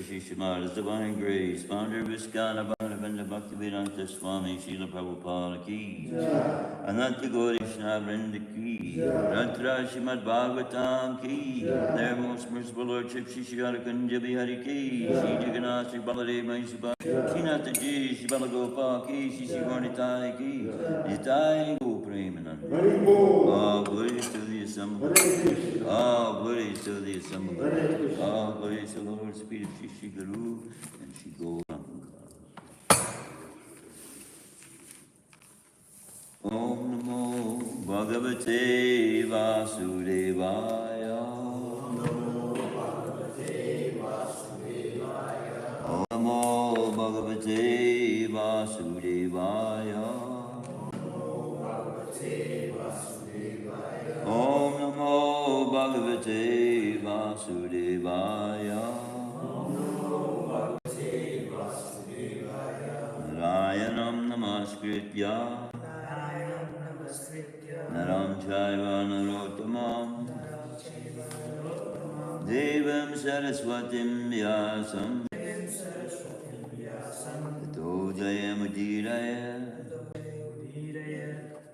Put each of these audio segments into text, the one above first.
Shishimara's divine grace, founder of ISKCON Detroit, Bhaktivedanta Swami, Srila Prabhupada ki, Ananta Gauri Vrinda ki, Rantra Srimad Bhagavatam ki, their most merciful Lordship, Shri Kunja Bihari ki, Shri Jagannath, Shri Baladev Mahisubha, Shri Nataji, Shri Balagopal ki, Shri Varnitai ki, Nitai Go Premanand. All glories to the assembled. All glories to the assembled. All glories to the Lord's feet of Shri Guru and Shri Gauranga. Om Namo Bhagavate Vasudevaya. Om Namo Bhagavate Vasudevaya. Om Namo Bhagavate Vasudevaya. Om Namo Bhagavate Vasudevaya. Om Namo Bhagavate Vasudevaya. Narayanam Namaskritya. Naram Chaiva Narottamam. Devam Saraswatim Vyasam. Tato Jayamudiraya.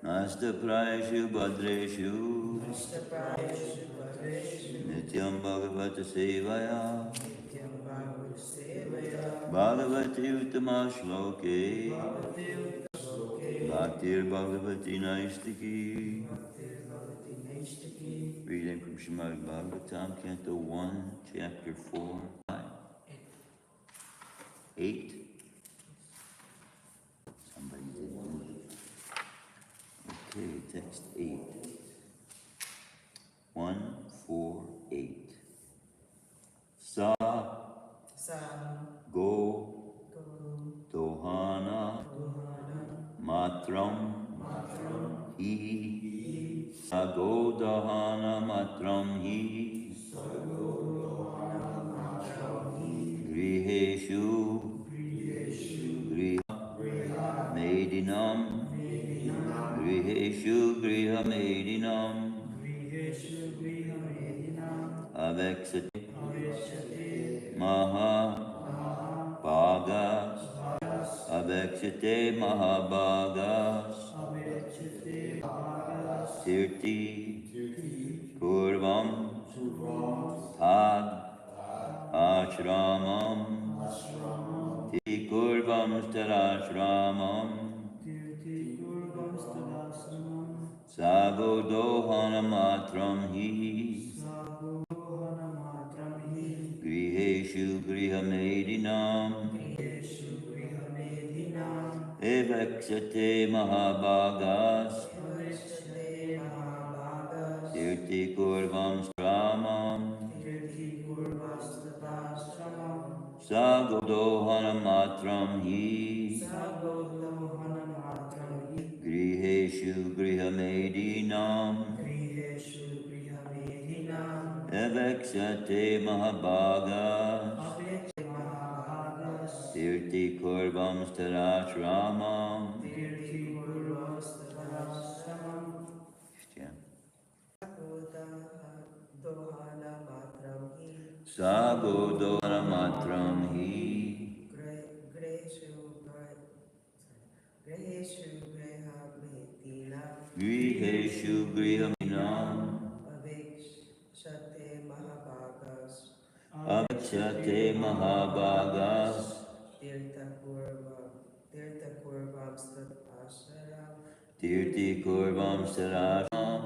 Nasta Prayashu Bhadreshu. Nityam Bhagavata Sevaya. Bhagavati Uttama Shloke. Bhaktir Bhagavati Naistiki. Reading from Srimad Bhagavatam, Canto 1, Chapter 4, 5, 8. Somebody did move. next 8. 1, 4, 8. Sa go dohana matram hi. Sa go dohana matram hi. Griheshu griha medinam. Griheshu griha medinam. Avexate maha bhagas. Avexate mahabhagas. Tirti purvam tad ashramam. Tirti purvam tad ashramam. Sago dohana matram hi. Griheshu griha medinam. Evexate mahabhagas. Tirti kurvam stramam. Sago dohana matram hi. Griheshu griha medinam. Evexate mahabhagas. Tirti kurvam starashramam. Sago dohana matram hi. Griheshu griha medinam. Avexate mahabhagas. Tirti kurvam starashram.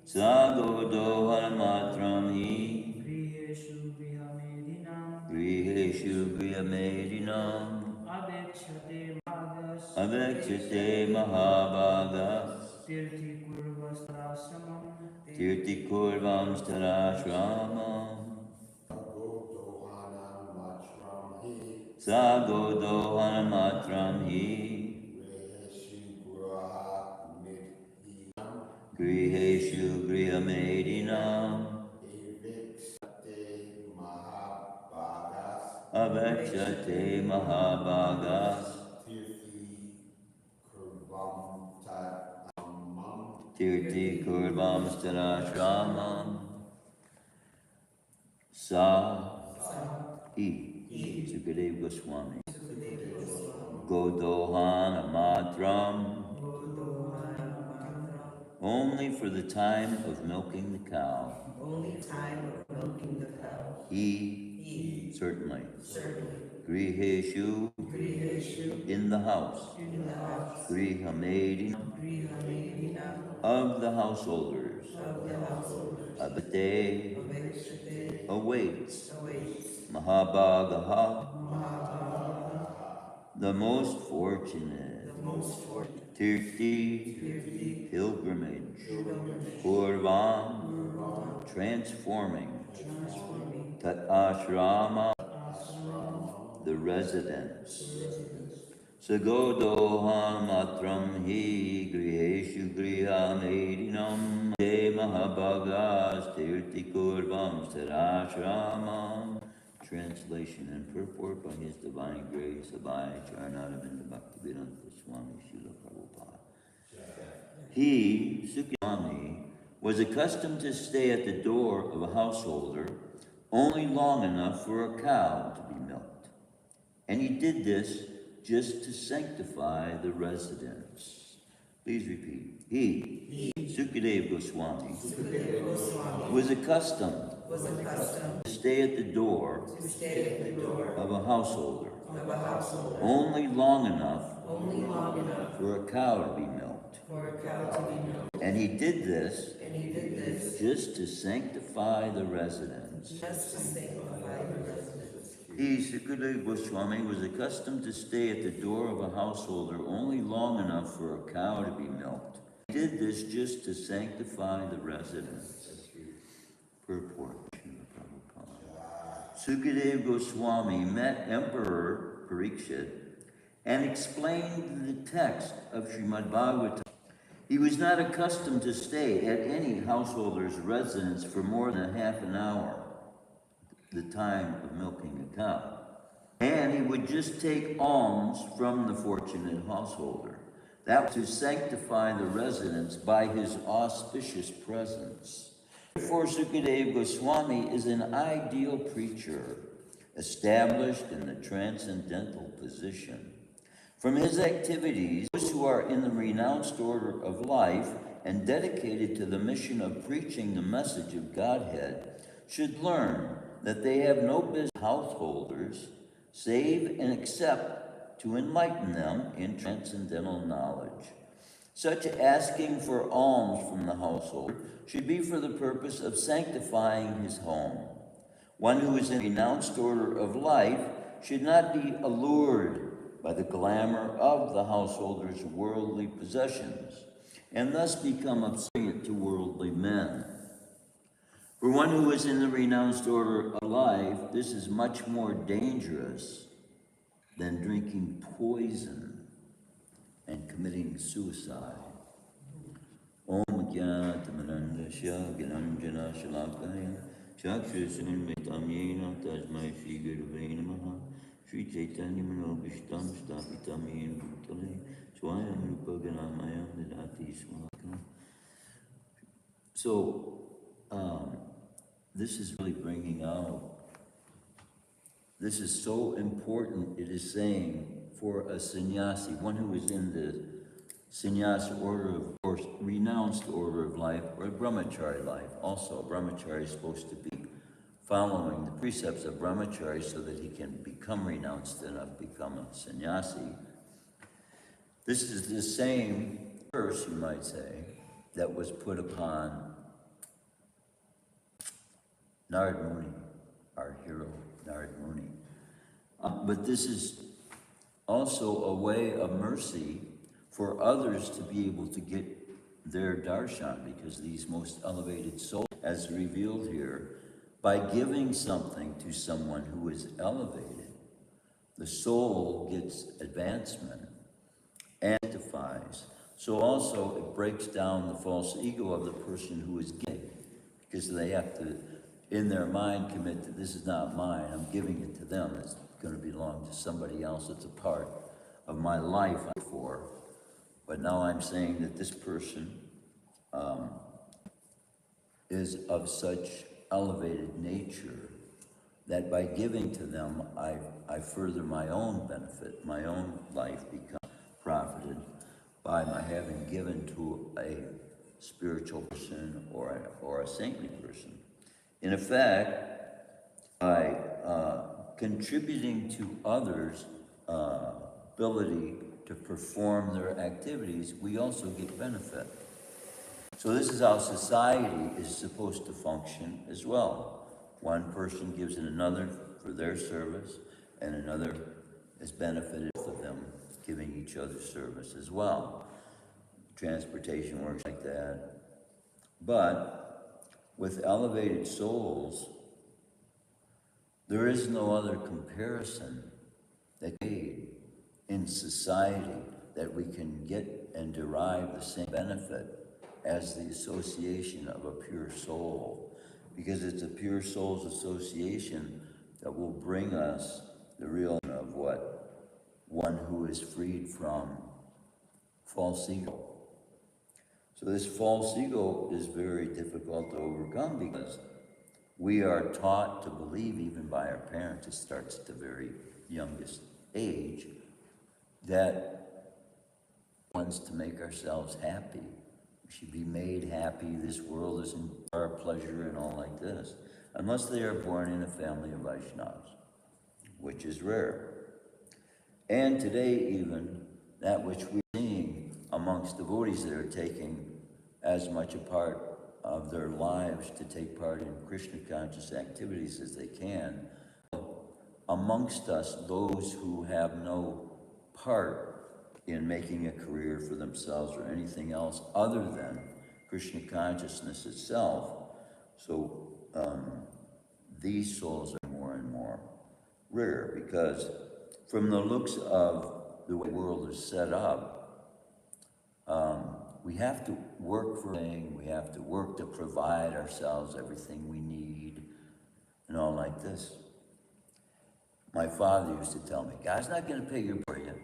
Sago dohana matram hi. Griheshu griha medinam. Avexate mahabhagas. Tirti kurvam starashramam. Sago dohana matram hi. Griheshu griha medinam. Avexate mahabhagas. Tirti kurvam starashramam. Sukadev Goswami. Godohana matram. Only for the time of milking the cow. He, certainly. Griheshu, in the house. Griha medinam, of the householders. Abate, awaits. Mahabhagaha, the most fortunate. Tirti, pilgrimage. Purvam, transforming. Tat ashrama, the residence. Sagodoham matram hi griheshu griha medinam. Te mahabhagas tirti kurvam sarashramam. Translation and purport by His Divine Grace, Abhay Charanaravinda Bhaktivedanta Swami Srila Prabhupada. He, Sukhaswami, was accustomed to stay at the door of a householder only long enough for a cow to be milked. And he did this just to sanctify the residence. Please repeat. He, Sukadev Goswami, was accustomed to stay at the door of a householder only long enough for a cow to be milked. And he did this just to sanctify the residence. Sukadeva Goswami was accustomed to stay at the door of a householder only long enough for a cow to be milked. He did this just to sanctify the residence. Purport. Sukadeva Goswami met Emperor Parikshit and explained the text of Srimad Bhagavatam. He was not accustomed to stay at any householder's residence for more than half an hour, the time of milking a cow. And he would just take alms from the fortunate householder. That was to sanctify the residence by his auspicious presence. Therefore, Sukadeva Goswami is an ideal preacher, established in the transcendental position. From his activities, those who are in the renounced order of life and dedicated to the mission of preaching the message of Godhead should learn that they have no business householders save and except to enlighten them in transcendental knowledge. Such asking for alms from the householder should be for the purpose of sanctifying his home. One who is in the renounced order of life should not be allured by the glamour of the householder's worldly possessions, and thus become obedient to worldly men. For one who is in the renounced order of life, this is much more dangerous than drinking poison and committing suicide. Om Jnana Tamarandasya Gyananjana Shalakaya Chakshusunitam Yena Tasmai Shri Gurave Namaha Sri Chaitanya Manobishtam Stapitam Yena Bhutale Swayam Rupa Ganamaya Nidati Swaka. So, this is really bringing out, this is so important, it is saying, for a sannyasi, one who is in the sannyasa order of, or renounced order of life, or brahmachari life. Also, brahmachari is supposed to be following the precepts of brahmachari so that he can become renounced and become a sannyasi. This is the same curse, you might say, that was put upon Narad Muni, our hero, Narad Muni. But this is also a way of mercy for others to be able to get their darshan, because these most elevated souls, as revealed here, by giving something to someone who is elevated, the soul gets advancement and sanctifies. So also it breaks down the false ego of the person who is giving, because they have to, in their mind, commit that this is not mine, I'm giving it to them, it's going to belong to somebody else, it's a part of my life before. But now I'm saying that this person is of such elevated nature that by giving to them, I further my own benefit, my own life becomes profited by my having given to a spiritual person or a saintly person. In effect, by contributing to others' ability to perform their activities, we also get benefit. So this is how society is supposed to function as well. One person gives in another for their service, and another is benefited from them giving each other service as well. Transportation works like that. But with elevated souls, there is no other comparison that in society that we can get and derive the same benefit as the association of a pure soul, because it's a pure soul's association that will bring us the real of what one who is freed from false ego. So this false ego is very difficult to overcome, because we are taught to believe, even by our parents, it starts at the very youngest age, that wants to make ourselves happy. We should be made happy. This world isn't our pleasure and all like this, unless they are born in a family of Vaishnavas, which is rare. And today even, that which we're seeing amongst devotees that are taking as much a part of their lives to take part in Krishna conscious activities as they can, a amongst us those who have no part in making a career for themselves or anything else other than Krishna consciousness itself. So these souls are more and more rare, because from the looks of the way the world is set up, we have to work for things, we have to work to provide ourselves everything we need, and all like this. My father used to tell me, God's not going to pay your for you.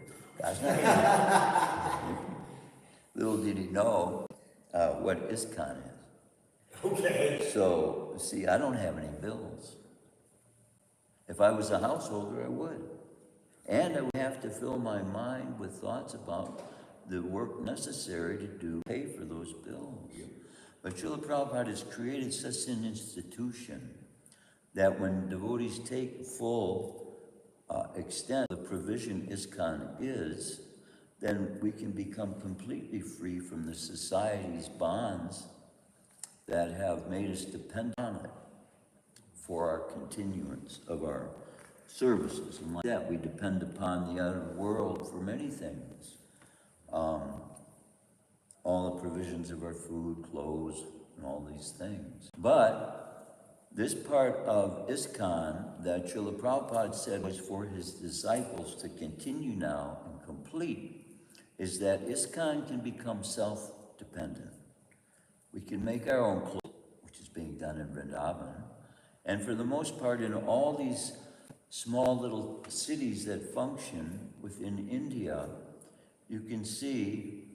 God's not going to. Little did he know what ISKCON is. Okay. So, see, I don't have any bills. If I was a householder, I would. And I would have to fill my mind with thoughts about the work necessary to pay for those bills. But Srila Prabhupada has created such an institution that when devotees take full extent the provision ISKCON is, then we can become completely free from the society's bonds that have made us dependent on it for our continuance of our services. And like that, we depend upon the outer world for many things. All the provisions of our food, clothes, and all these things. But this part of ISKCON that Srila Prabhupada said was for his disciples to continue now and complete, is that ISKCON can become self-dependent. We can make our own clothes, which is being done in Vrindavan. And for the most part, in all these small little cities that function within India, you can see,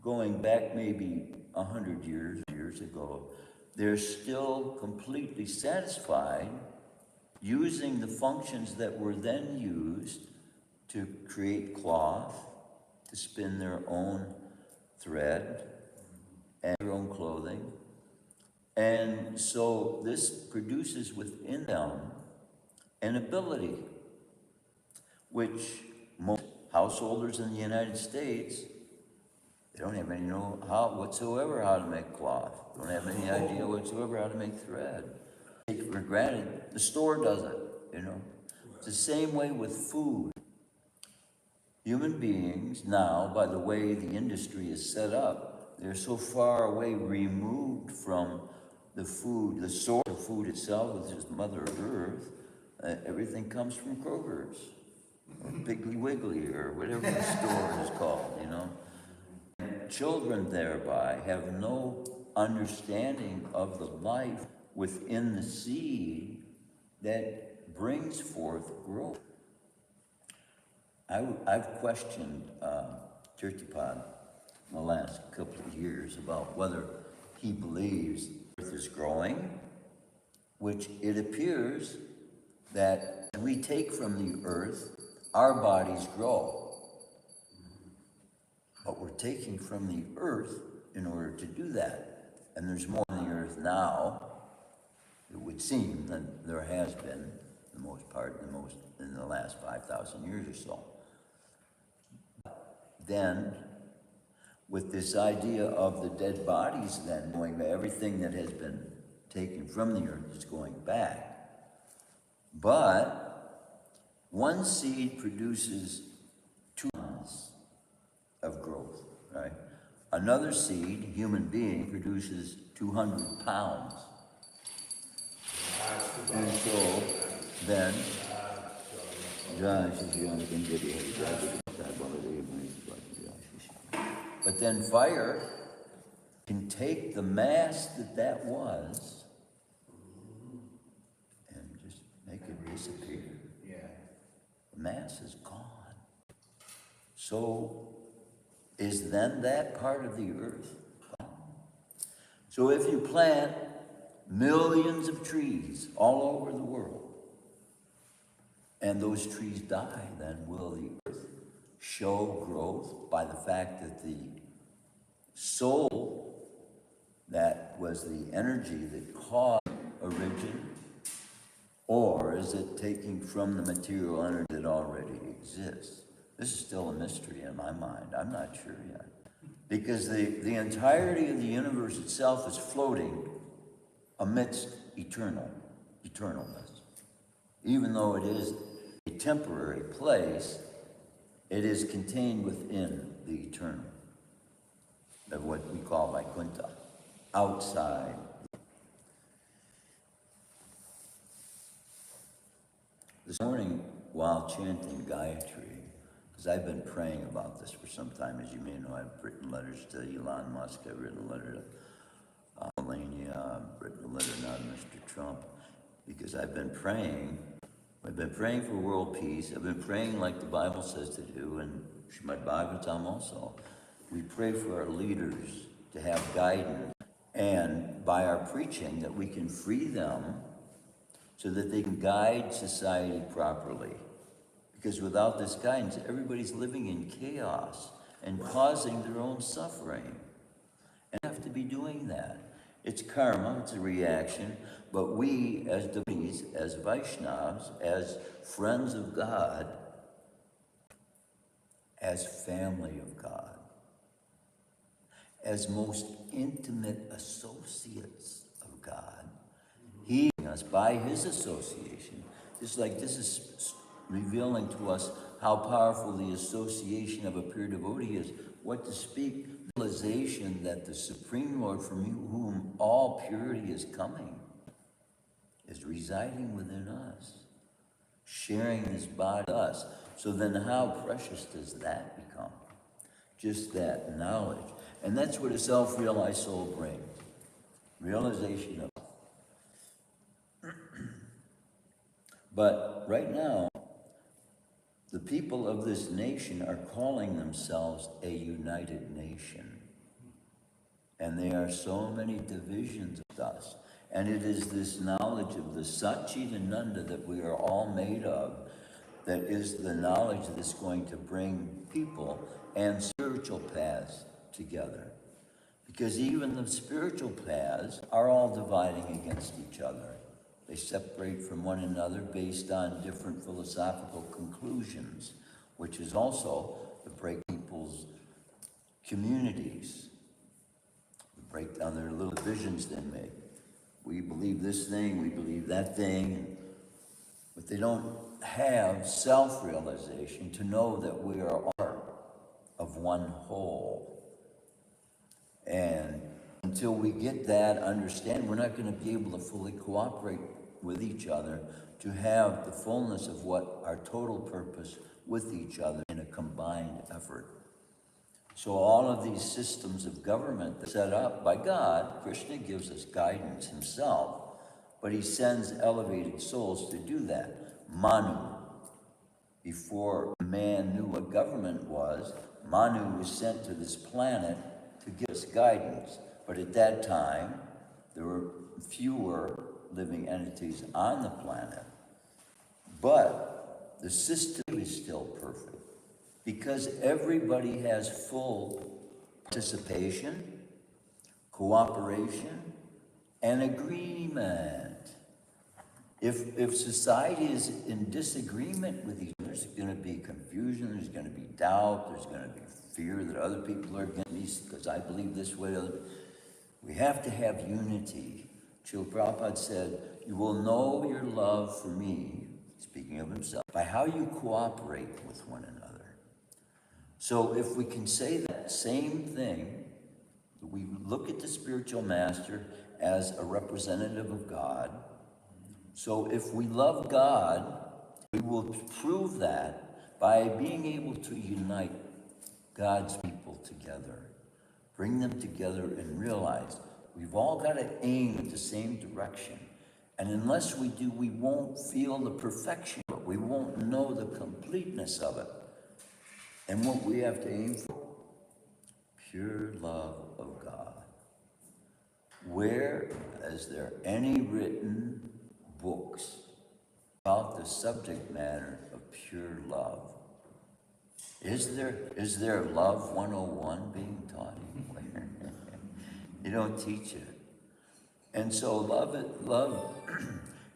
going back maybe 100 years ago, they're still completely satisfied using the functions that were then used to create cloth, to spin their own thread, and their own clothing. And so this produces within them an ability, which most householders in the United States, they don't have any know whatsoever how to make cloth. They don't have any idea whatsoever how to make thread. Take it for granted. The store does it, you know. It's the same way with food. Human beings now, by the way the industry is set up, they're so far away, removed from the food, the source of food itself, which is Mother Earth. Everything comes from Kroger's, or Piggly Wiggly, or whatever the store is called, you know. Children thereby have no understanding of the life within the seed that brings forth growth. I've questioned Tirthipad in the last couple of years about whether he believes the earth is growing, which it appears that we take from the earth, our bodies grow. But we're taking from the earth in order to do that. And there's more on the earth now, it would seem, than there has been, for the most part, in the last 5,000 years or so. Then, with this idea of the dead bodies then going back, everything that has been taken from the earth is going back. But one seed produces 2 tons of growth, right? Another seed, human being, produces 200 pounds. And so then, but then fire can take the mass that was and just make it disappear. Yeah. The mass is gone. So is then that part of the earth gone? So if you plant millions of trees all over the world, and those trees die, then will the earth show growth by the fact that the soul that was the energy that caused origin, or is it taking from the material energy that already exists? This is still a mystery in my mind. I'm not sure yet. Because the entirety of the universe itself is floating amidst eternalness. Even though it is a temporary place, it is contained within the eternal, of what we call Vaikuntha, outside. This morning, while chanting Gayatri, because I've been praying about this for some time, as you may know, I've written letters to Elon Musk, I've written a letter to Melania, I've written a letter now to Mr. Trump, because I've been praying for world peace. I've been praying like the Bible says to do, and Srimad Bhagavatam also. We pray for our leaders to have guidance, and by our preaching that we can free them so that they can guide society properly. Because without this guidance, everybody's living in chaos and causing their own suffering. And we have to be doing that. It's karma, it's a reaction, but we as devotees, as Vaishnavas, as friends of God, as family of God, as most intimate associates of God, He us by His association. Just like this is revealing to us how powerful the association of a pure devotee is. What to speak, realization that the Supreme Lord, from whom all purity is coming, is residing within us, sharing His body with us. So then how precious does that become? Just that knowledge. And that's what a self-realized soul brings. Realization of. But right now, the people of this nation are calling themselves a united nation. And there are so many divisions of us. And it is this knowledge of the Satchidananda that we are all made of that is the knowledge that's going to bring people and spiritual paths together. Because even the spiritual paths are all dividing against each other. They separate from one another based on different philosophical conclusions, which is also to break people's communities, to break down their little divisions they make. We believe this thing, we believe that thing, but they don't have self-realization to know that we are part of one whole. And until we get that understanding, we're not going to be able to fully cooperate with each other to have the fullness of what our total purpose with each other in a combined effort. So all of these systems of government that are set up by God, Krishna gives us guidance Himself, but He sends elevated souls to do that. Manu, before man knew what government was, Manu was sent to this planet to give us guidance. But at that time, there were fewer living entities on the planet. But the system is still perfect because everybody has full participation, cooperation, and agreement. If society is in disagreement with each other, there's going to be confusion, there's going to be doubt, there's going to be fear that other people are against me because I believe this way. We have to have unity. Srila Prabhupada said, you will know your love for me, speaking of Himself, by how you cooperate with one another. So if we can say that same thing, we look at the spiritual master as a representative of God. So if we love God, we will prove that by being able to unite God's people together, bring them together and realize we've all got to aim at the same direction. And unless we do, we won't feel the perfection of it. We won't know the completeness of it. And what we have to aim for, pure love of God. Where is there any written books about the subject matter of pure love? Is there Love 101 being taught anywhere? You don't teach it. And so love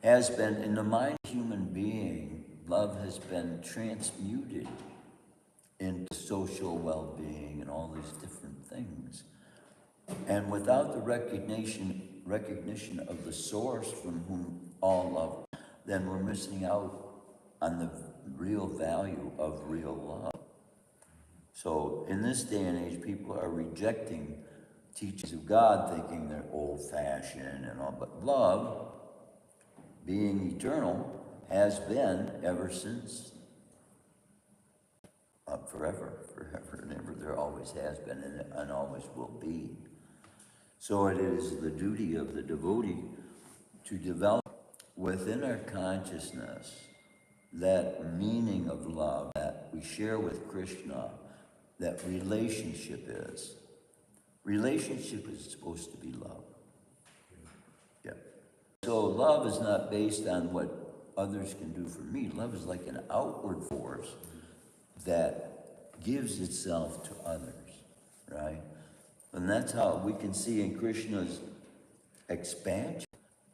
has been, in the mind of a human being, love has been transmuted into social well-being and all these different things. And without the recognition of the source from whom all love, then we're missing out on the real value of real love. So in this day and age, people are rejecting teachings of God, thinking they're old-fashioned and all, but love, being eternal, has been ever since, forever and ever. There always has been and always will be. So it is the duty of the devotee to develop within our consciousness that meaning of love that we share with Krishna, that relationship is. Relationship is supposed to be love. Yeah. So love is not based on what others can do for me. Love is like an outward force that gives itself to others, right? And that's how we can see in Krishna's expansion.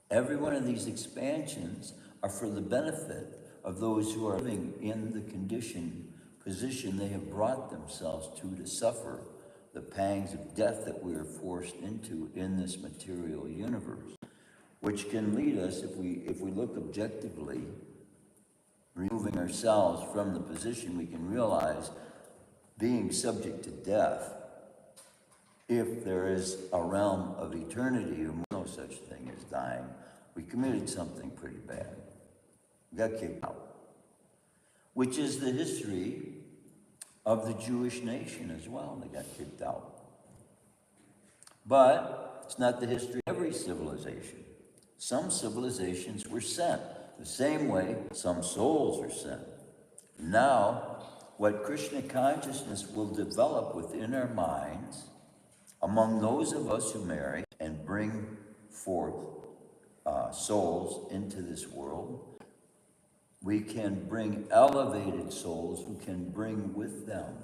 Every one of these expansions are for the benefit of those who are living in the position they have brought themselves to suffer the pangs of death that we are forced into in this material universe, which can lead us, if we look objectively, removing ourselves from the position, we can realize being subject to death, if there is a realm of eternity, or no such thing as dying, we committed something pretty bad. We got kicked out, which is the history of the Jewish nation as well. They got kicked out. But it's not the history of every civilization. Some civilizations were sent the same way some souls are sent. Now, what Krishna consciousness will develop within our minds, among those of us who marry and bring forth souls into this world, we can bring elevated souls who can bring with them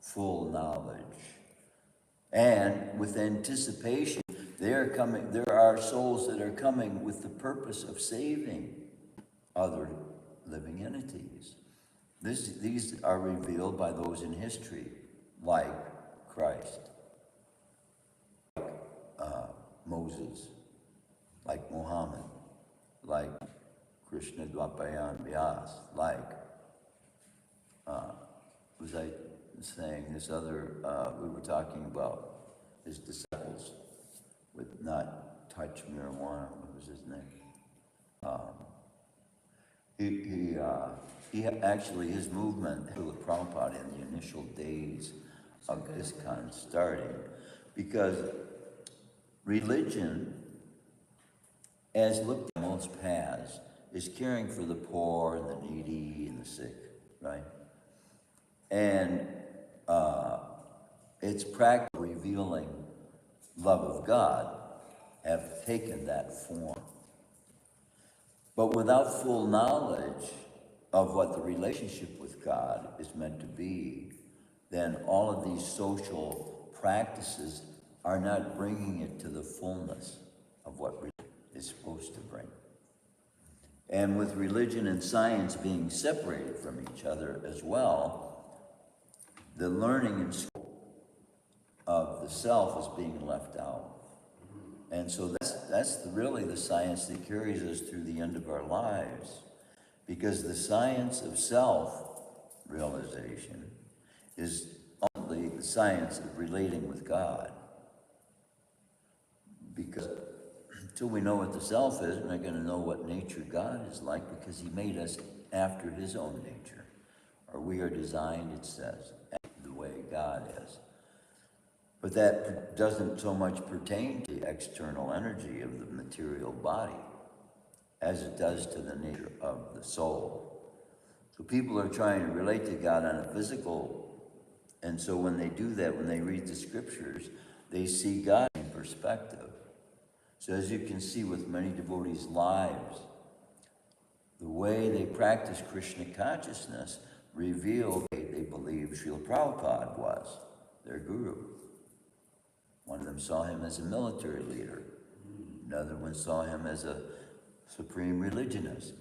full knowledge. And with anticipation, there are souls that are coming with the purpose of saving other living entities. These are revealed by those in history, like Christ, like Moses, like Muhammad, like Krishna Dwapayan Vyas, like, was I saying this other, we were talking about his disciples would not touch marijuana. What was his name? He actually, his movement, Srila Prabhupada, in the initial days of ISKCON starting, because religion, as looked at most paths, is caring for the poor and the needy and the sick, right? And its practice revealing love of God have taken that form. But without full knowledge of what the relationship with God is meant to be, then all of these social practices are not bringing it to the fullness of what religion is supposed to bring. And with religion and science being separated from each other as well, the learning in school of the self is being left out. And so that's really the science that carries us through the end of our lives, because the science of self-realization is ultimately the science of relating with God. Because until we know what the self is, we're not going to know what nature God is like, because he made us after his own nature. Or we are designed, it says, the way God is. But that doesn't so much pertain to the external energy of the material body as it does to the nature of the soul. So people are trying to relate to God on a physical, and so when they do that, when they read the scriptures, they see God in perspective. So as you can see with many devotees' lives, the way they practice Krishna consciousness revealed they believed Srila Prabhupada was their guru. One of them saw him as a military leader. Another one saw him as a supreme religionist.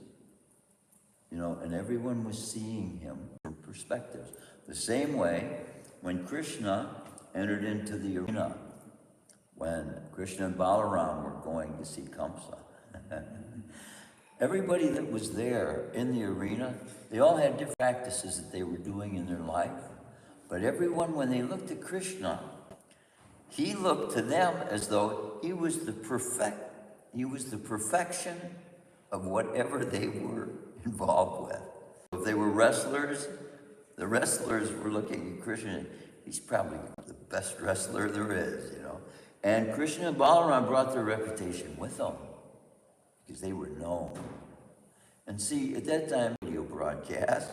And everyone was seeing him from perspectives. The same way, when Krishna entered into the arena, when Krishna and Balaram were going to see Kamsa, Everybody that was there in the arena, they all had different practices that they were doing in their life. But everyone, when they looked at Krishna, he looked to them as though he was the perfection of whatever they were involved with. If they were wrestlers, the wrestlers were looking at Krishna. He's probably the best wrestler there is, you know. And Krishna and Balaram brought their reputation with them because they were known. And see, at that time, radio broadcast,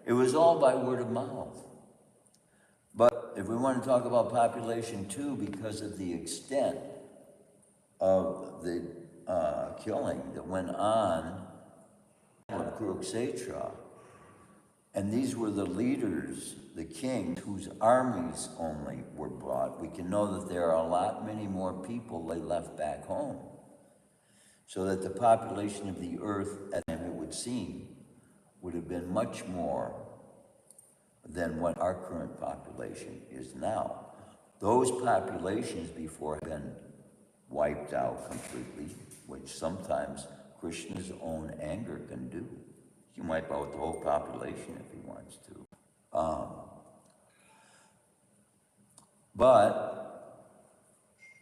it was all by word of mouth. But if we want to talk about population too, because of the extent of the killing that went on in Kurukshetra, and these were the leaders, the kings, whose armies only were brought, we can know that there are many more people they left back home. So that the population of the earth, as it would seem, would have been much more than what our current population is now. Those populations before had been wiped out completely, which sometimes Krishna's own anger can do. He can wipe out the whole population if he wants to. But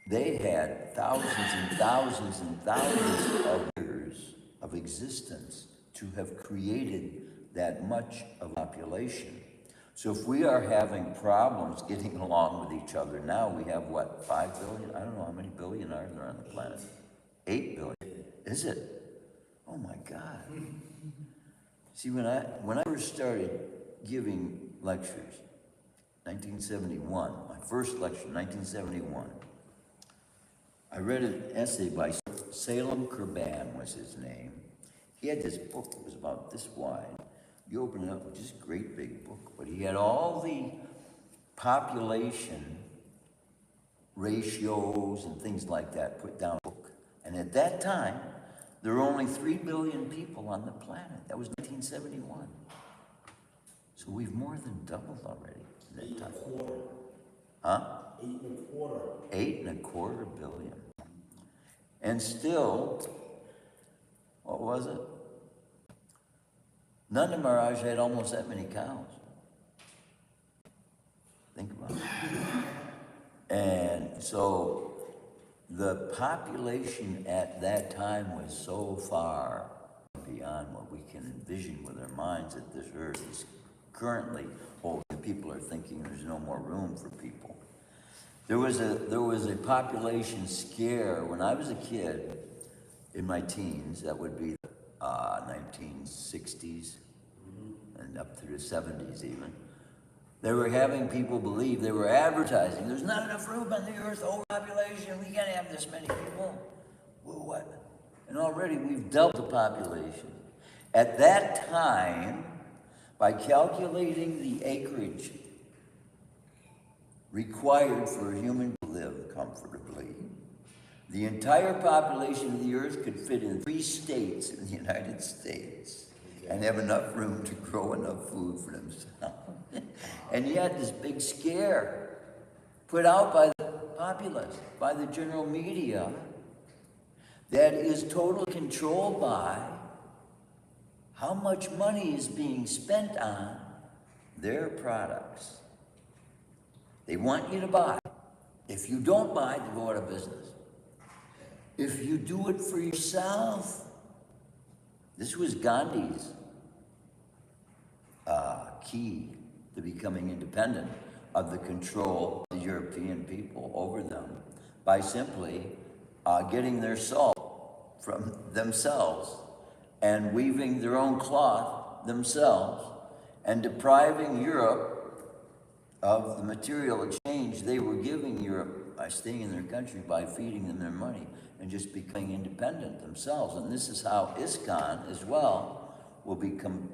they had thousands and thousands and thousands of years of existence to have created that much of a population. So if we are having problems getting along with each other now, we have what, 5 billion? I don't know how many billion are there on the planet. 8 billion. Is it? Oh my God. See, when I first started giving lectures, 1971, my first lecture, 1971, I read an essay by Salem Kurban was his name. He had this book that was about this wide. You open it up, just a great big book, but he had all the population ratios and things like that put down in the book. And at that time, there were only 3 billion people on the planet. That was 1971. So we've more than doubled already in that time. 8.25. Huh? 8.25. 8.25 billion. And still, what was it? Nanda Maharaj had almost that many cows. Think about it. And so the population at that time was so far beyond what we can envision with our minds that this earth is currently holding. People are thinking there's no more room for people. There was a population scare when I was a kid in my teens. That would be 1960s and up through the 70s even. They were having people believe, they were advertising, there's not enough room on the earth, overpopulation, we can't have this many people. Well, what? And already we've doubled the population. At that time, by calculating the acreage required for a human to live comfortably, the entire population of the earth could fit in 3 states in the United States and have enough room to grow enough food for themselves. And yet this big scare put out by the populace, by the general media, that is totally controlled by how much money is being spent on their products. They want you to buy. If you don't buy, they go out of business. If you do it for yourself, this was Gandhi's key to becoming independent of the control of the European people over them by simply getting their salt from themselves and weaving their own cloth themselves and depriving Europe of the material exchange they were giving Europe by staying in their country, by feeding them their money and just becoming independent themselves. And this is how ISKCON as well will become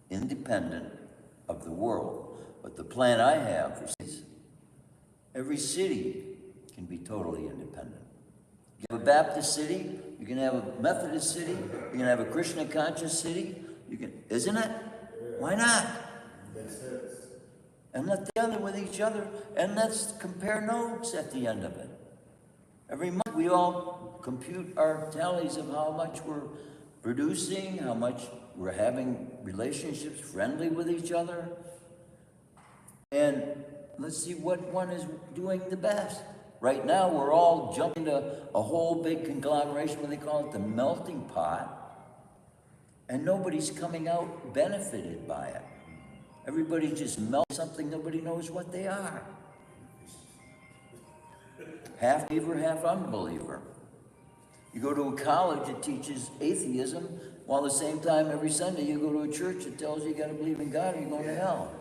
independent of the world. But the plan I have for cities, every city can be totally independent. You have a Baptist city, you can have a Methodist city, you can have a Krishna conscious city, isn't it? Why not? And let the other with each other, and let's compare notes at the end of it. Every month we all compute our tallies of how much we're producing, how much we're having relationships friendly with each other. And let's see what one is doing the best. Right now, we're all jumping to a whole big conglomeration, what they call it, the melting pot. And nobody's coming out benefited by it. Everybody just melts something, nobody knows what they are. Half believer, half unbeliever. You go to a college that teaches atheism, while at the same time every Sunday you go to a church that tells you gotta believe in God or you're going to hell.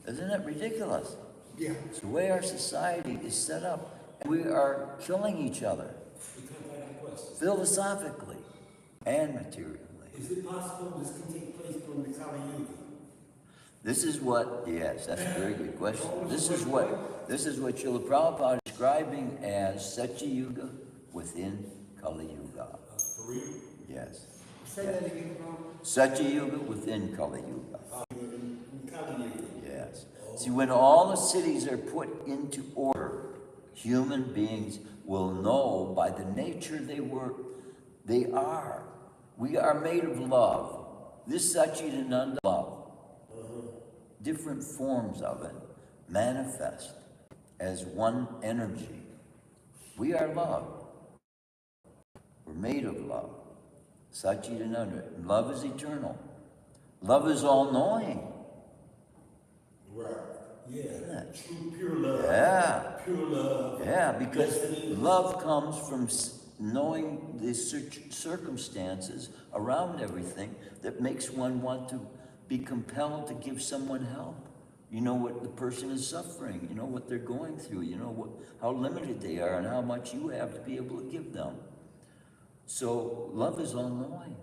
Isn't that ridiculous? Yeah. It's the way our society is set up. And we are killing each other. Philosophically and materially. Is it possible this can take place during the Kali Yuga? This is what, yes, that's a very good question. This is what Srila Prabhupada is describing as Satya Yuga within Kali Yuga. For real? Yes. Say that again, bro. Satya Yuga within Kali Yuga. In Kali Yuga. Yes. See, when all the cities are put into order, human beings will know by the nature they are. We are made of love. This Satchidananda love, different forms of it, manifest as one energy. We are love. We're made of love. Satchidananda. Love is eternal. Love is all-knowing. Right. Yeah. Yeah. True, pure love. Yeah. Pure love. Yeah, because love comes from knowing the circumstances around everything that makes one want to be compelled to give someone help. You know what the person is suffering, you know what they're going through, you know how limited they are and how much you have to be able to give them. So love is all-knowing.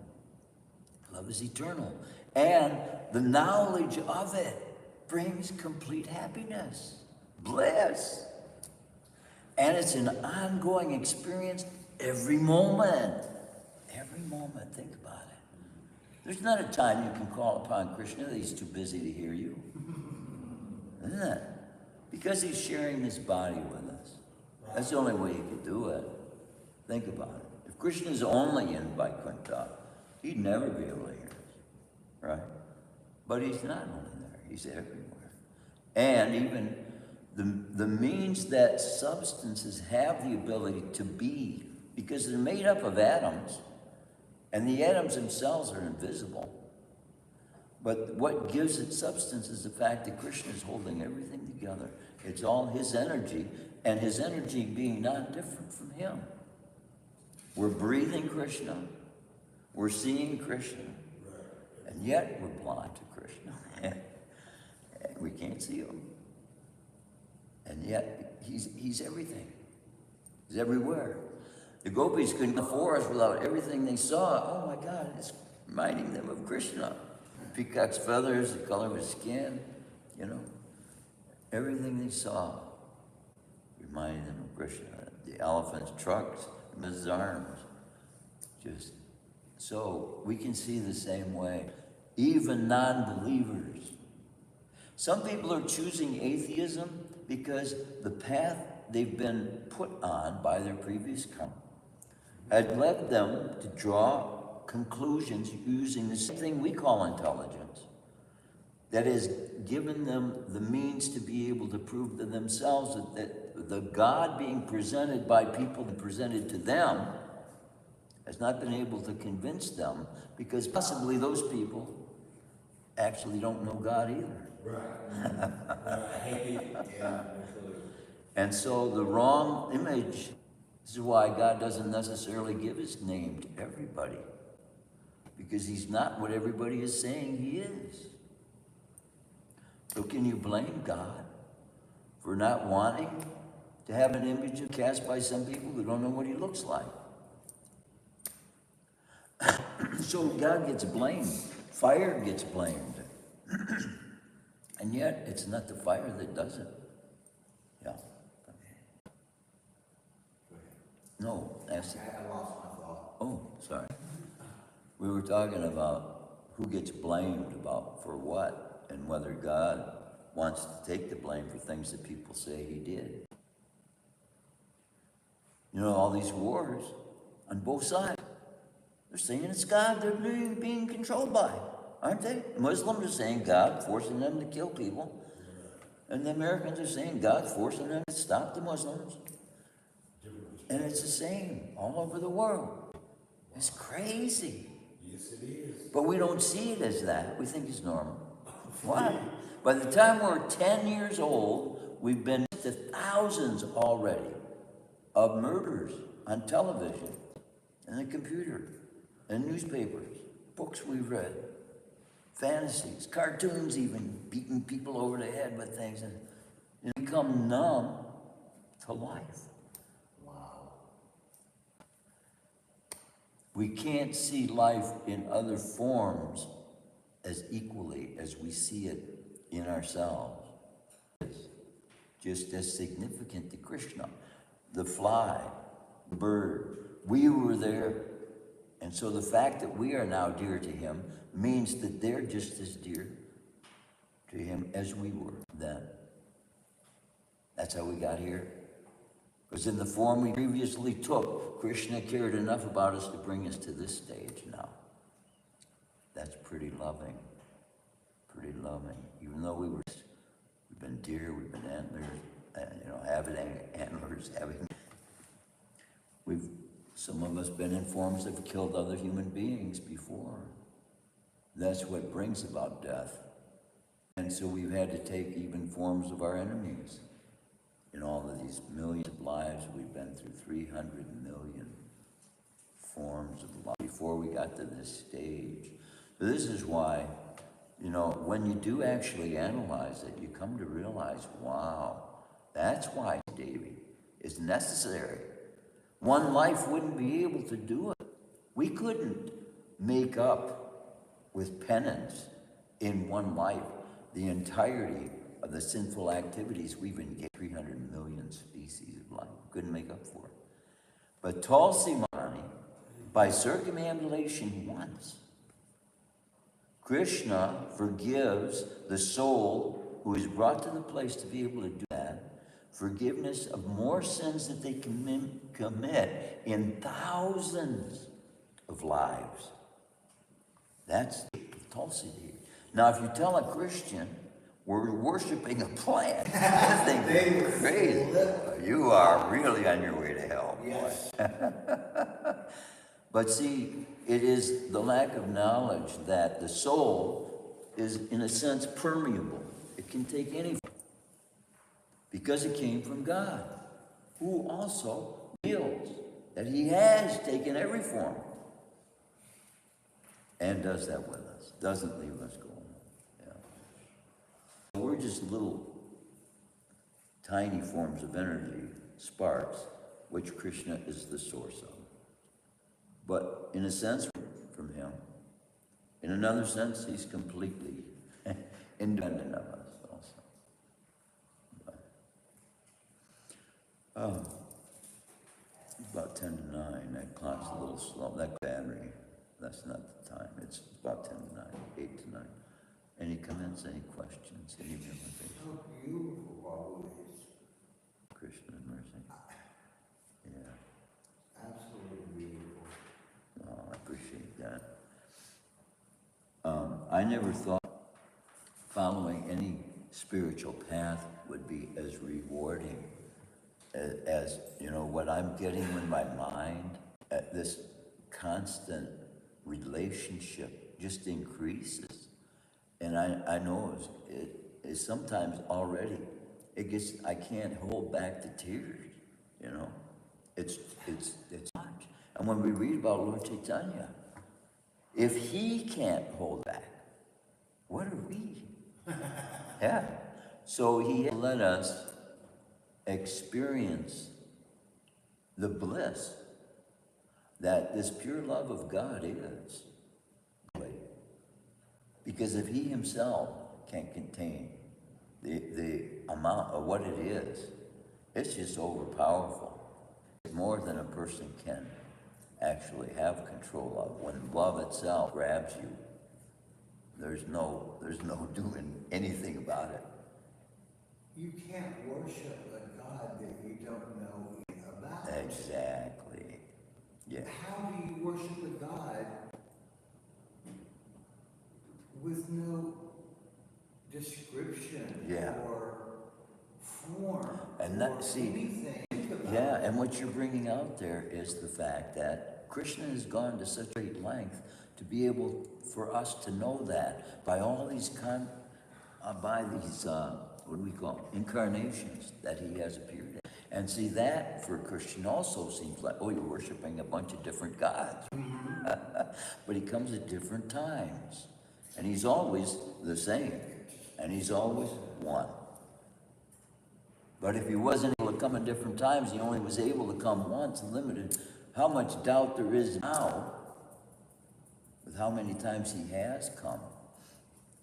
Love is eternal. And the knowledge of it brings complete happiness, bliss. And it's an ongoing experience every moment. Every moment, think about it. There's not a time you can call upon Krishna that he's too busy to hear you. Isn't it? Because he's sharing this body with us. That's the only way he could do it. Think about it. If Krishna's only in Vaikuntha, he'd never be able to hear us, right? But he's not only there, he's everywhere. And even the means that substances have the ability to be, because they're made up of atoms, and the atoms themselves are invisible. But what gives it substance is the fact that Krishna is holding everything together. It's all his energy, and his energy being not different from him. We're breathing Krishna, we're seeing Krishna, and yet we're blind to Krishna. And we can't see him. And yet he's everything. He's everywhere. The gopis couldn't go to the forest without everything they saw. Oh my God, it's reminding them of Krishna. Peacock's feathers, the color of his skin, you know. Everything they saw reminded them of Krishna. The elephant's trucks, his arms. Just so we can see the same way. Even non-believers. Some people are choosing atheism because the path they've been put on by their previous karma had led them to draw conclusions using the same thing we call intelligence, that has given them the means to be able to prove to themselves that the God being presented by people and presented to them has not been able to convince them, because possibly those people actually don't know God either. Right. Yeah. And so the wrong image, this is why God doesn't necessarily give his name to everybody, because he's not what everybody is saying he is. So can you blame God for not wanting to have an image cast by some people who don't know what he looks like? So God gets blamed. Fire gets blamed. And yet, it's not the fire that does it. Yeah. No, that's it. I lost my thought. Oh, sorry. We were talking about who gets blamed about for what, and whether God wants to take the blame for things that people say he did. You know, all these wars on both sides. They're saying it's God they're being controlled by, aren't they? Muslims are saying God forcing them to kill people. And the Americans are saying God's forcing them to stop the Muslims. And it's the same all over the world. It's crazy. Yes, it is. But we don't see it as that. We think it's normal. Why? By the time we're 10 years old, we've been to thousands already of murders on television, and the computer, and newspapers, books we've read, fantasies, cartoons even, beating people over the head with things, and you become numb to life. Wow. We can't see life in other forms as equally as we see it in ourselves. It's just as significant to Krishna. The fly, the bird, we were there. And so the fact that we are now dear to him means that they're just as dear to him as we were then. That's how we got here. Because in the form we previously took, Krishna cared enough about us to bring us to this stage now. That's pretty loving. Pretty loving. Even though we've been deer, we've been antlers, having antlers, some of us been in forms that have killed other human beings before. That's what brings about death. And so we've had to take even forms of our enemies. In all of these millions of lives, we've been through 300 million forms of life before we got to this stage. So this is why, when you do actually analyze it, you come to realize, wow, that's why Davy is necessary. One life wouldn't be able to do it. We couldn't make up with penance in one life the entirety of the sinful activities we've engaged 300 million species of life. Couldn't make up for it. But Tulsi Mani, by circumambulation once, Krishna forgives the soul who is brought to the place to be able to do that, forgiveness of more sins that they commit in thousands of lives. That's the Tulsi Deity. Now, if you tell a Christian we're worshiping a plant, they think crazy. You are really on your way to hell, boy. Yes. But see, it is the lack of knowledge that the soul is, in a sense, permeable. It can take any form because it came from God, who also reveals that he has taken every form and does that with us, doesn't leave us going. Yeah. We're just little tiny forms of energy, sparks, which Krishna is the source of. But in a sense, from him. In another sense, he's completely independent of us also. But, it's about 10 to 9. That clock's a little slow. That battery, that's not the time. It's about 10 to 9, 8 to 9. Any comments, any questions, any realizations? So beautiful always. Krishna's mercy. Yeah. Absolutely beautiful. Oh, I appreciate that. I never thought following any spiritual path would be as rewarding as what I'm getting in my mind. This constant relationship just increases, and I know it is sometimes already. I can't hold back the tears. It's much. And when we read about Lord Chaitanya, if he can't hold back, what are we? Yeah. So he let us experience the bliss that this pure love of God is. Because if he himself can't contain the amount of what it is, it's just overpowerful. It's more than a person can actually have control of. When love itself grabs you, there's no doing anything about it. You can't worship a God that you don't know about. Exactly. Yeah. How do you worship a God with no description Yeah. or form And or that, see, anything? yeah, and what you're bringing out there is the fact that Krishna has gone to such great length to be able for us to know that by all these what do we call them? Incarnations that he has appeared in. And see, that for a Christian also seems like, oh, you're worshiping a bunch of different gods. But he comes at different times. And he's always the same. And he's always one. But if he wasn't able to come at different times, he only was able to come once, limited. How much doubt there is now with how many times he has come.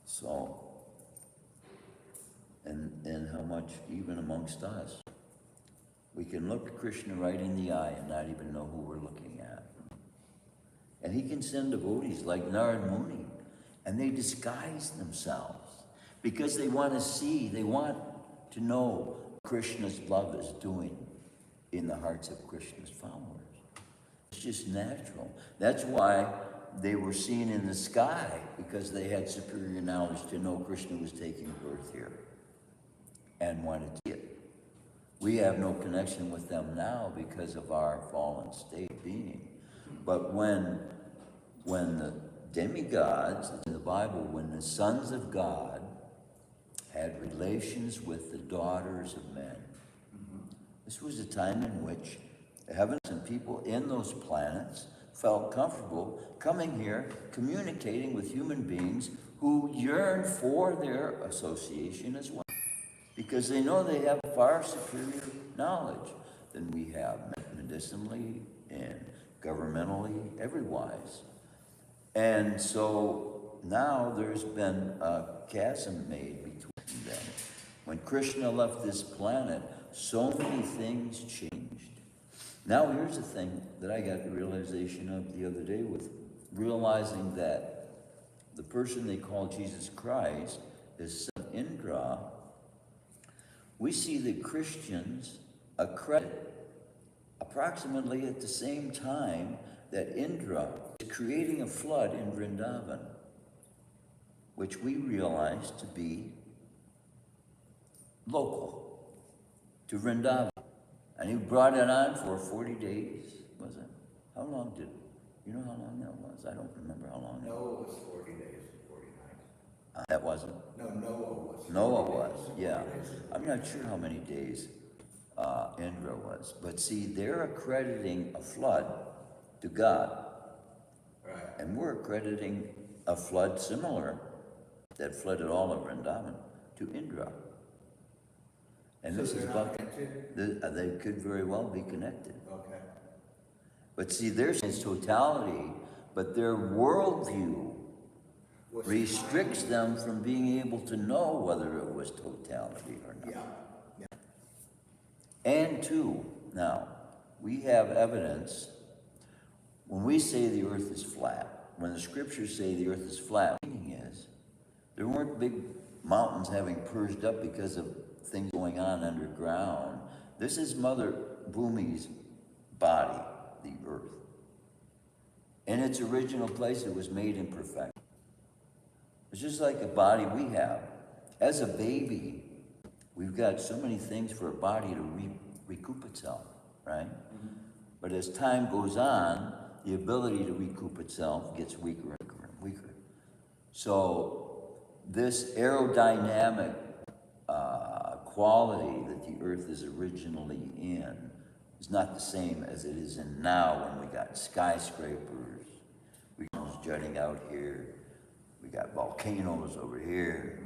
So, and how much even amongst us. We can look Krishna right in the eye and not even know who we're looking at. And he can send devotees like Narad Muni, and they disguise themselves because they want to see, they want to know Krishna's love is doing in the hearts of Krishna's followers. It's just natural. That's why they were seen in the sky, because they had superior knowledge to know Krishna was taking birth here and wanted to see it. We have no connection with them now because of our fallen state being. But when the demigods in the Bible, when the sons of God had relations with the daughters of men, this was a time in which the heavens and people in those planets felt comfortable coming here, communicating with human beings who yearn for their association as well, because they know they have far superior knowledge than we have, medicinally and governmentally, everywise. And so now there's been a chasm made between them. When Krishna left this planet, so many things changed. Now here's the thing that I got the realization of the other day, with realizing that the person they call Jesus Christ is son Indra. We see that Christians accredit approximately at the same time that Indra is creating a flood in Vrindavan, which we realize to be local to Vrindavan. And he brought it on for 40 days, was it? How long did, you know how long that was? I don't remember how long. Noah was 40 days and 40 nights. That wasn't. No, Noah was. Noah was, yeah. I'm not sure how many days Indra was. But see, they're accrediting a flood to God. Right. And we're accrediting a flood similar that flooded all of Vrindavan to Indra. And So this is they're not connected? they could very well be connected. Okay. But see, theirs is totality, but their worldview Was restricts them from being able to know whether it was totality or not. Yeah. And two, now, we have evidence, when we say the earth is flat, when the scriptures say the earth is flat, the meaning is, there weren't big mountains having purged up because of things going on underground. This is Mother Bhumi's body, the earth. In its original place, it was made in perfection. It's just like a body we have. As a baby, we've got so many things for a body to recoup itself, right? Mm-hmm. But as time goes on, the ability to recoup itself gets weaker and weaker and weaker. So this aerodynamic quality that the earth is originally in is not the same as it is in now, when we got skyscrapers, we got jutting out here, we got volcanoes over here,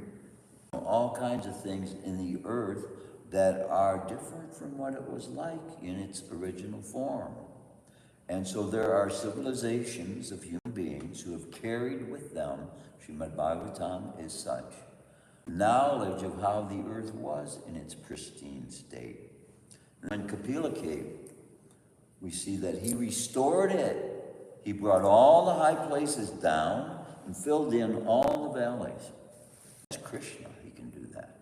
all kinds of things in the earth that are different from what it was like in its original form. And so there are civilizations of human beings who have carried with them, Srimad Bhagavatam is such, knowledge of how the earth was in its pristine state. And in Kapila Cave, we see that he restored it. He brought all the high places down and filled in all the valleys. That's Krishna, he can do that.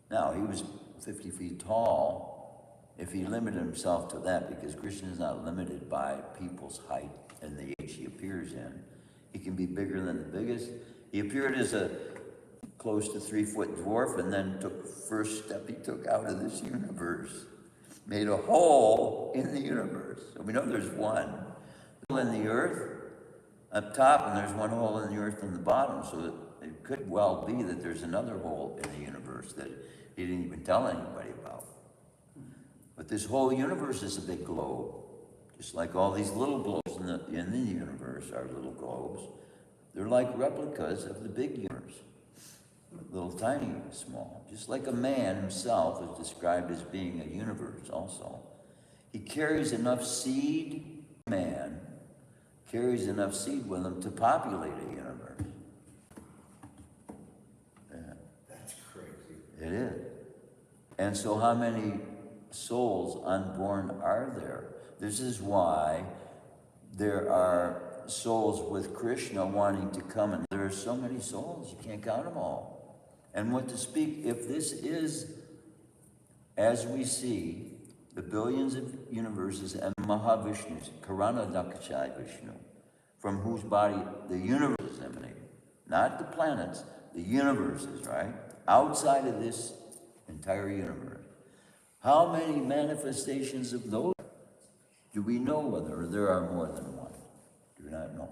Now, he was 50 feet tall, if he limited himself to that, because Krishna is not limited by people's height and the age he appears in. He can be bigger than the biggest. He appeared as a close to 3-foot dwarf, and then took the first step he took out of this universe. Made a hole in the universe. So we know there's one hole in the earth up top, and there's one hole in the earth on the bottom. So it could well be that there's another hole in the universe that he didn't even tell anybody about. But this whole universe is a big globe, just like all these little globes in the universe are little globes. They're like replicas of the big universe, little tiny, small. Just like a man himself is described as being a universe also. He carries enough seed, man carries enough seed with him to populate a universe. Yeah. That's crazy. It is. And so how many souls unborn are there? This is why there are souls with Krishna wanting to come, and there are so many souls, you can't count them all. And what to speak, if this is, as we see, the billions of universes and Mahavishnu's, Karana Dakashai Vishnu, from whose body the universe is emanating, not the planets, the universes, right? Outside of this entire universe. How many manifestations of those do we know whether there are more than one? Do not know.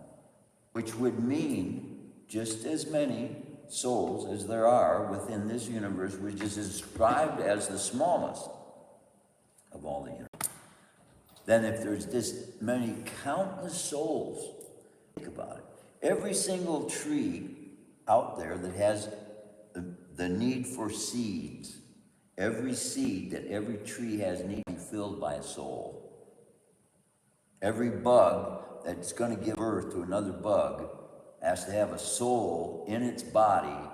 Which would mean just as many souls as there are within this universe, which is described as the smallest of all the universe. Then if there's this many countless souls, think about it. Every single tree out there that has the need for seeds, every seed that every tree has need to be filled by a soul. Every bug that's going to give birth to another bug has to have a soul in its body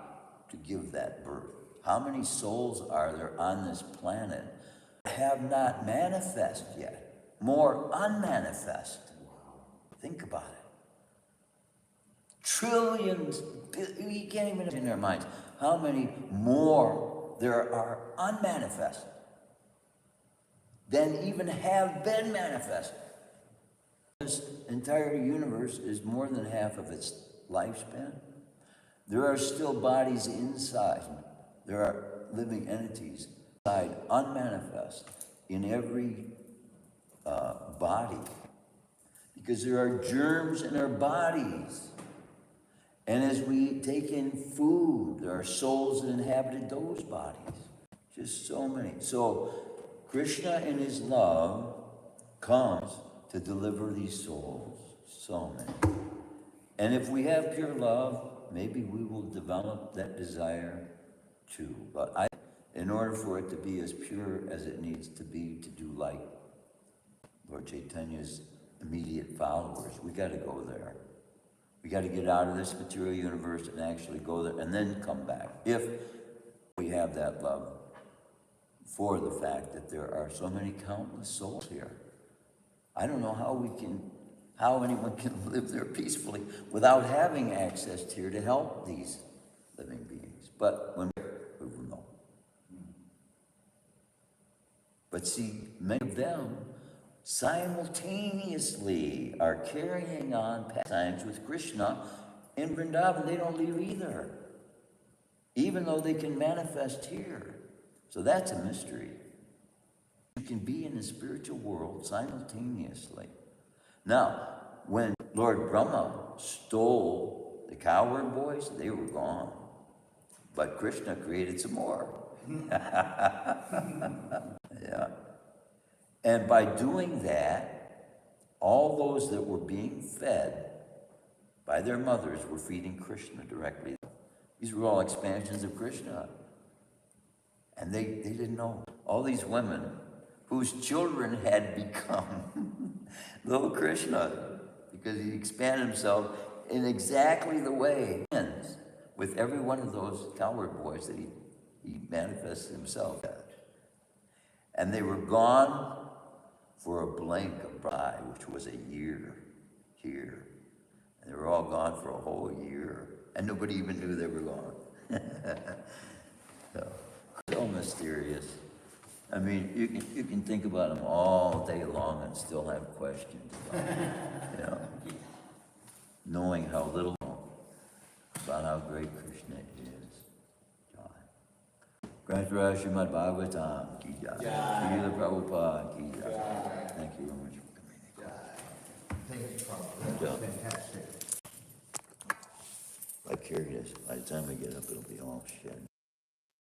to give that birth. How many souls are there on this planet that have not manifest yet? More unmanifest. Think about it. Trillions, you can't even imagine in their minds how many more there are unmanifest than even have been manifest. This entire universe is more than half of its lifespan. There are still bodies inside. There are living entities inside, unmanifest, in every body. Because there are germs in our bodies. And as we take in food, there are souls that inhabited those bodies. Just so many. So Krishna in his love comes to deliver these souls. So many. And if we have pure love, maybe we will develop that desire too. But in order for it to be as pure as it needs to be, to do like Lord Chaitanya's immediate followers, we got to go there. We got to get out of this material universe and actually go there and then come back. If we have that love for the fact that there are so many countless souls here. I don't know how anyone can live there peacefully without having access here to help these living beings. But when we will know. But see, many of them simultaneously are carrying on pastimes with Krishna in Vrindavan. They don't leave either, even though they can manifest here. So that's a mystery. You can be in the spiritual world simultaneously. Now, when Lord Brahma stole the cowherd boys, they were gone. But Krishna created some more. Yeah. And by doing that, all those that were being fed by their mothers were feeding Krishna directly. These were all expansions of Krishna. And they didn't know. All these women whose children had become little Krishna, because he expanded himself in exactly the way he ends with every one of those cowherd boys that he manifested himself as. And they were gone for a blink of an eye, which was a year here. And they were all gone for a whole year. And nobody even knew they were gone. So mysterious. I mean, you can think about them all day long and still have questions about them, you know. Knowing how little about how great Krishna is. Grantara Srimad Bhagavatam ki jai. Srila Prabhupada ki jai. Thank you very much for coming. Thank you, Prabhupada. That was fantastic. I carry this. By the time I get up, it'll be all shed.